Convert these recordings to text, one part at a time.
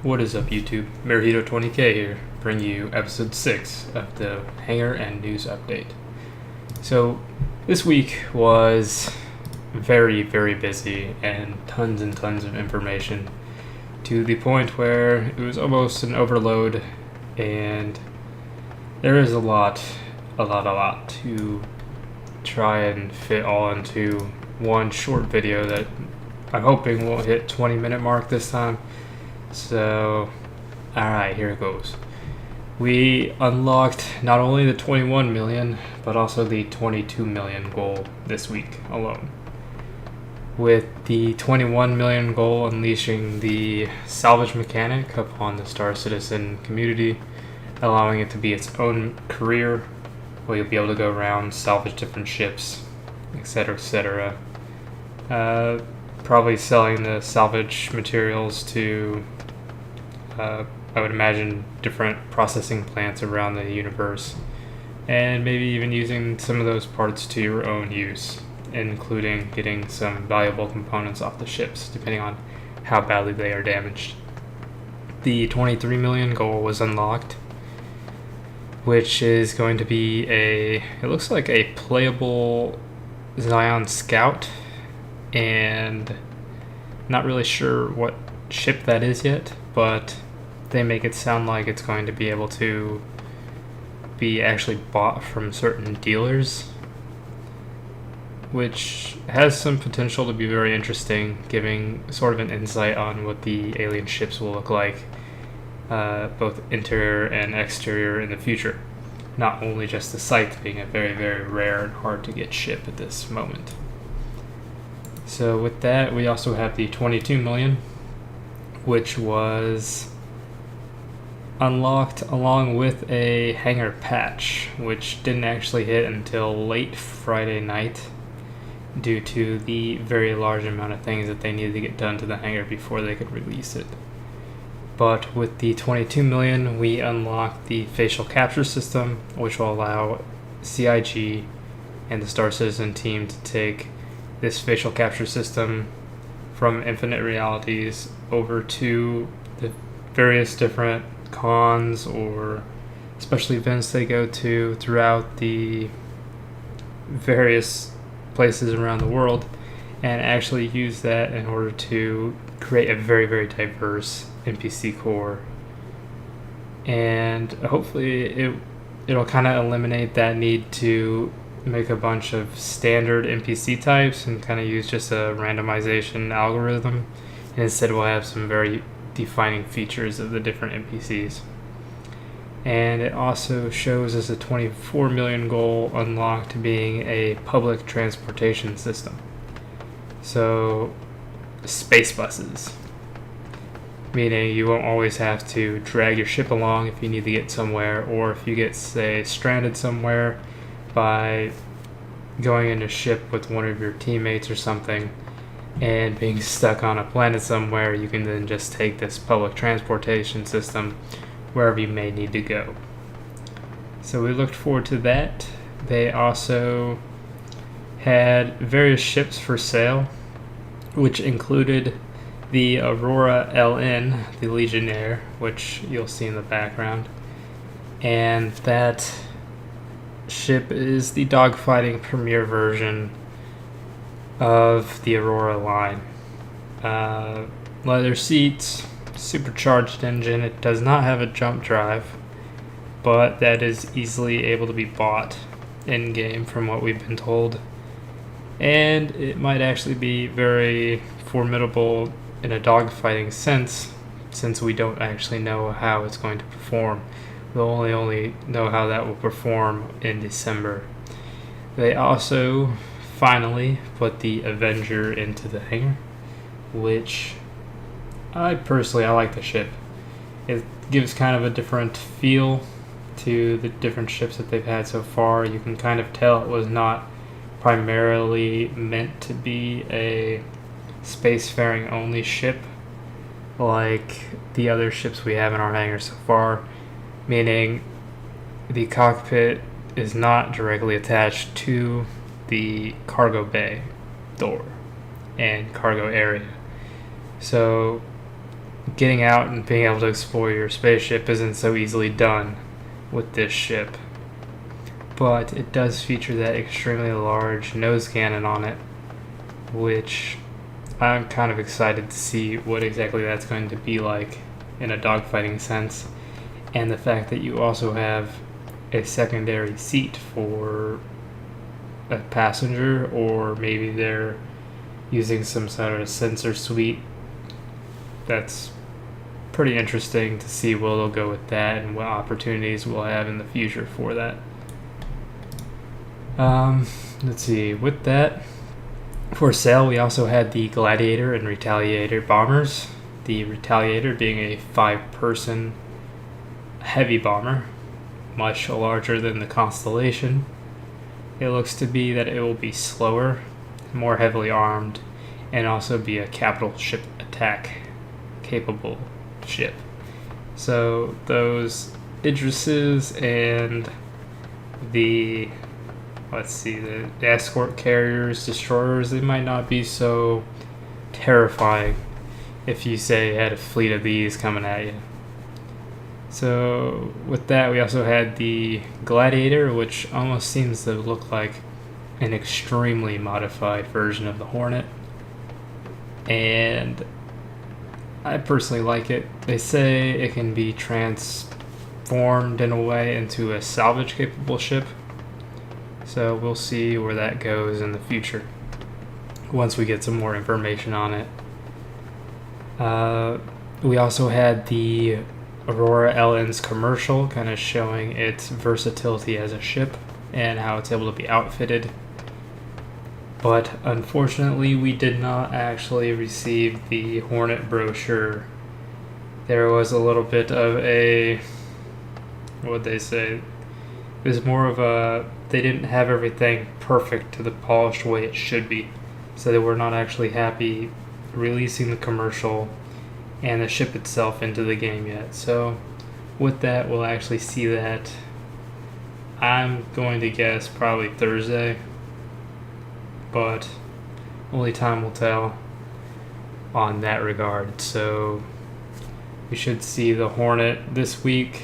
What is up, YouTube? Merajito 20K here, bringing you episode 6 of the Hangar and News Update. So, this week was very busy and tons of information, to the point where it was almost an overload, and there is a lot to try and fit all into one short video that I'm hoping will hit 20-minute mark this time. So, alright, here it goes. We unlocked not only the 21 million, but also the 22 million goal this week alone. With the 21 million goal unleashing the salvage mechanic upon the Star Citizen community, allowing it to be its own career, where you'll be able to go around, salvage different ships, etc. Probably selling the salvage materials to I would imagine different processing plants around the universe, and maybe even using some of those parts to your own use, including getting some valuable components off the ships, depending on how badly they are damaged. The 23 million goal was unlocked, which is going to be it looks like a playable Zion Scout, and not really sure what ship that is yet, but they make it sound like it's going to be able to be actually bought from certain dealers, which has some potential to be very interesting, giving sort of an insight on what the alien ships will look like, both interior and exterior in the future. Not only just the Scythe being a very rare and hard to get ship at this moment. So with that, we also have the 22 million, which was unlocked along with a Hangar Patch, which didn't actually hit until late Friday night due to the very large amount of things that they needed to get done to the hangar before they could release it. But with the 22 million, we unlocked the facial capture system, which will allow CIG and the Star Citizen team to take this facial capture system from Infinite Realities over to the various different cons or special events they go to throughout the various places around the world, and actually use that in order to create a very diverse NPC core. And hopefully it'll kind of eliminate that need to make a bunch of standard NPC types and kind of use just a randomization algorithm, and instead we'll have some very defining features of the different NPCs. And it also shows us a 24 million goal unlocked being a public transportation system. So, space buses. Meaning you won't always have to drag your ship along if you need to get somewhere, or if you get, say, stranded somewhere by going in a ship with one of your teammates or something and being stuck on a planet somewhere, you can then just take this public transportation system wherever you may need to go. So we looked forward to that. They also had various ships for sale, which included the Aurora LN, the Legionnaire, which you'll see in the background. And that ship is the dogfighting premier version of the Aurora line. Leather seats, supercharged engine. It does not have a jump drive, but that is easily able to be bought in game from what we've been told. And it might actually be very formidable in a dogfighting sense, since we don't actually know how it's going to perform. We'll only know how that will perform in December. They also finally put the Avenger into the hangar, which I like the ship. It gives kind of a different feel to the different ships that they've had so far. You can kind of tell it was not primarily meant to be a spacefaring only ship like the other ships we have in our hangar so far, meaning the cockpit is not directly attached to the cargo bay door and cargo area. So getting out and being able to explore your spaceship isn't so easily done with this ship. But it does feature that extremely large nose cannon on it, which I'm kind of excited to see what exactly that's going to be like in a dogfighting sense. And the fact that you also have a secondary seat for a passenger, or maybe they're using some sort of sensor suite. That's pretty interesting to see where they'll go with that and what opportunities we'll have in the future for that. Let's see, with that, for sale we also had the Gladiator and Retaliator bombers. The Retaliator being a 5-person heavy bomber, much larger than the Constellation. It looks to be that it will be slower, more heavily armed, and also be a capital ship attack capable ship. So those Idrises and the the escort carriers, destroyers, they might not be so terrifying if you say you had a fleet of these coming at you. So with that, we also had the Gladiator, which almost seems to look like an extremely modified version of the Hornet. And I personally like it. They say it can be transformed in a way into a salvage capable ship. So we'll see where that goes in the future once we get some more information on it. We also had the Aurora LN's commercial, kind of showing its versatility as a ship and how it's able to be outfitted. But unfortunately, we did not actually receive the Hornet brochure. There was a little bit of a, what'd they say? It was more of a, they didn't have everything perfect to the polished way it should be. So they were not actually happy releasing the commercial and the ship itself into the game yet. So with that, we'll actually see that, I'm going to guess, probably Thursday, but only time will tell on that regard. So we should see the Hornet this week.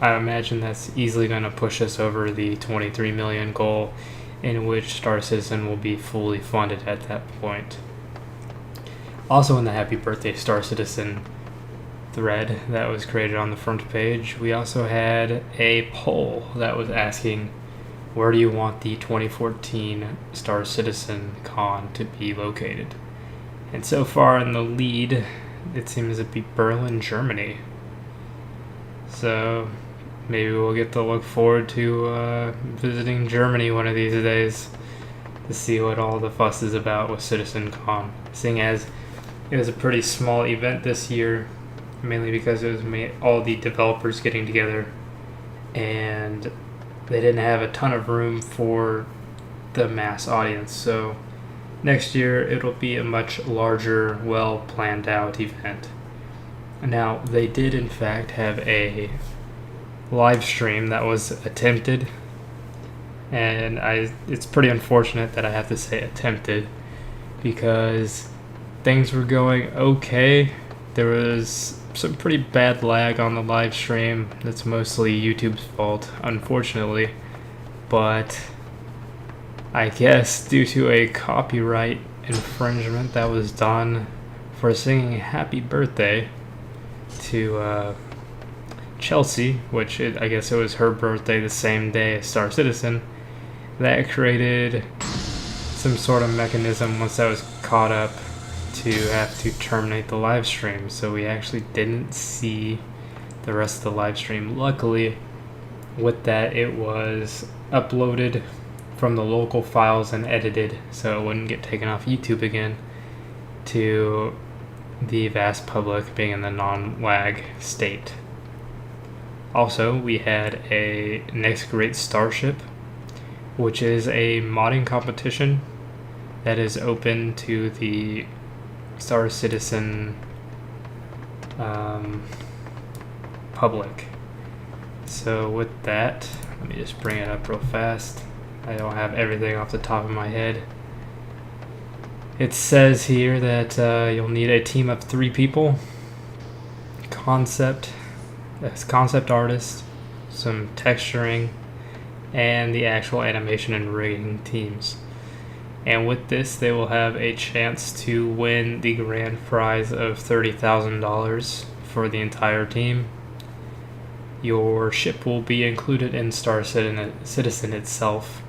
I imagine that's easily going to push us over the 23 million goal, in which Star Citizen will be fully funded at that point. Also in the Happy Birthday Star Citizen thread that was created on the front page, we also had a poll that was asking, where do you want the 2014 Star Citizen Con to be located? And so far in the lead, it seems to be Berlin, Germany. So maybe we'll get to look forward to visiting Germany one of these days to see what all the fuss is about with CitizenCon, seeing as it was a pretty small event this year, mainly because it was all the developers getting together, and they didn't have a ton of room for the mass audience. So next year it'll be a much larger, well planned out event. Now, they did in fact have a live stream that was attempted, and it's pretty unfortunate that I have to say attempted, because things were going okay. There was some pretty bad lag on the live stream. That's mostly YouTube's fault, unfortunately, but I guess due to a copyright infringement that was done for singing happy birthday to Chelsea, which I guess it was her birthday the same day as Star Citizen, that created some sort of mechanism once that was caught up to have to terminate the live stream. So we actually didn't see the rest of the live stream. Luckily, with that, it was uploaded from the local files and edited so it wouldn't get taken off YouTube again to the vast public being in the non-lag state. Also, we had a Next Great Starship, which is a modding competition that is open to the Star Citizen public. So with that, let me just bring it up real fast. I don't have everything off the top of my head. It says here that you'll need a team of 3 people, concept, as concept artist, some texturing, and the actual animation and rigging teams. And with this, they will have a chance to win the grand prize of $30,000 for the entire team. Your ship will be included in Star Citizen itself,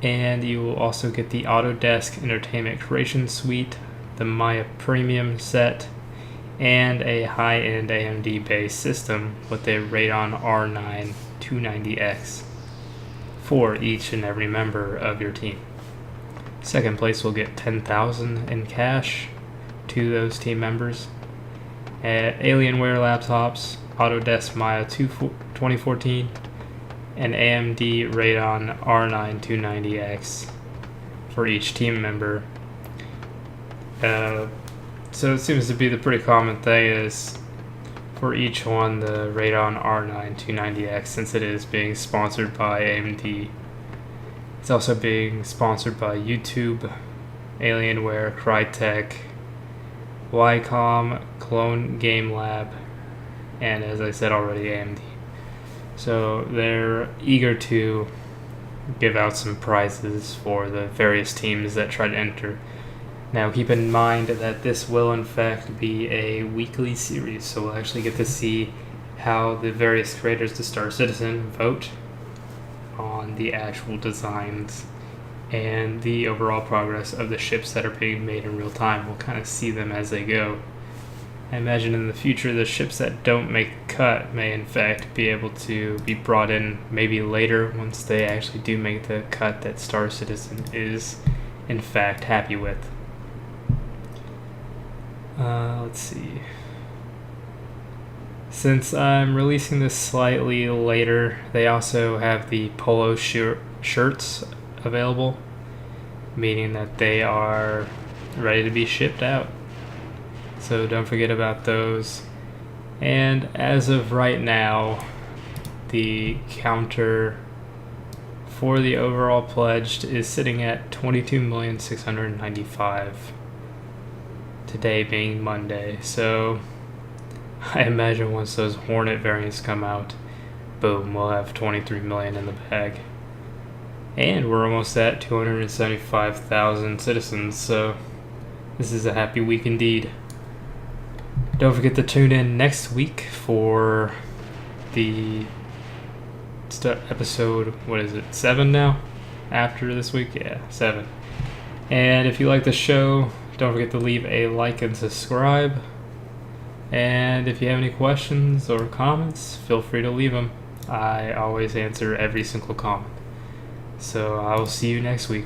and you will also get the Autodesk Entertainment Creation Suite, the Maya Premium set, and a high-end AMD-based system with a Radeon R9 290X for each and every member of your team. Second place will get $10,000 in cash to those team members. Alienware laptops, Autodesk Maya 2014, and AMD Radeon R9 290X for each team member. So it seems to be the pretty common thing is for each one the Radeon R9 290X, since it is being sponsored by AMD. It's also being sponsored by YouTube, Alienware, Crytek, Wycom, Clone Game Lab, and as I said already, AMD. So they're eager to give out some prizes for the various teams that try to enter. Now keep in mind that this will in fact be a weekly series, so we'll actually get to see how the various creators to Star Citizen vote on the actual designs and the overall progress of the ships that are being made in real time. We'll kind of see them as they go. I imagine in the future the ships that don't make the cut may in fact be able to be brought in maybe later once they actually do make the cut that Star Citizen is in fact happy with. Let's see. Since I'm releasing this slightly later, they also have the polo shirts available, meaning that they are ready to be shipped out. So don't forget about those. And as of right now, the counter for the overall pledged is sitting at 22,695,000. Today being Monday, so I imagine once those Hornet variants come out, boom, we'll have 23 million in the bag. And we're almost at 275,000 citizens, so this is a happy week indeed. Don't forget to tune in next week for the episode, 7 now? After this week? Yeah, 7. And if you like the show, don't forget to leave a like and subscribe. And if you have any questions or comments, feel free to leave them. I always answer every single comment. So I will see you next week.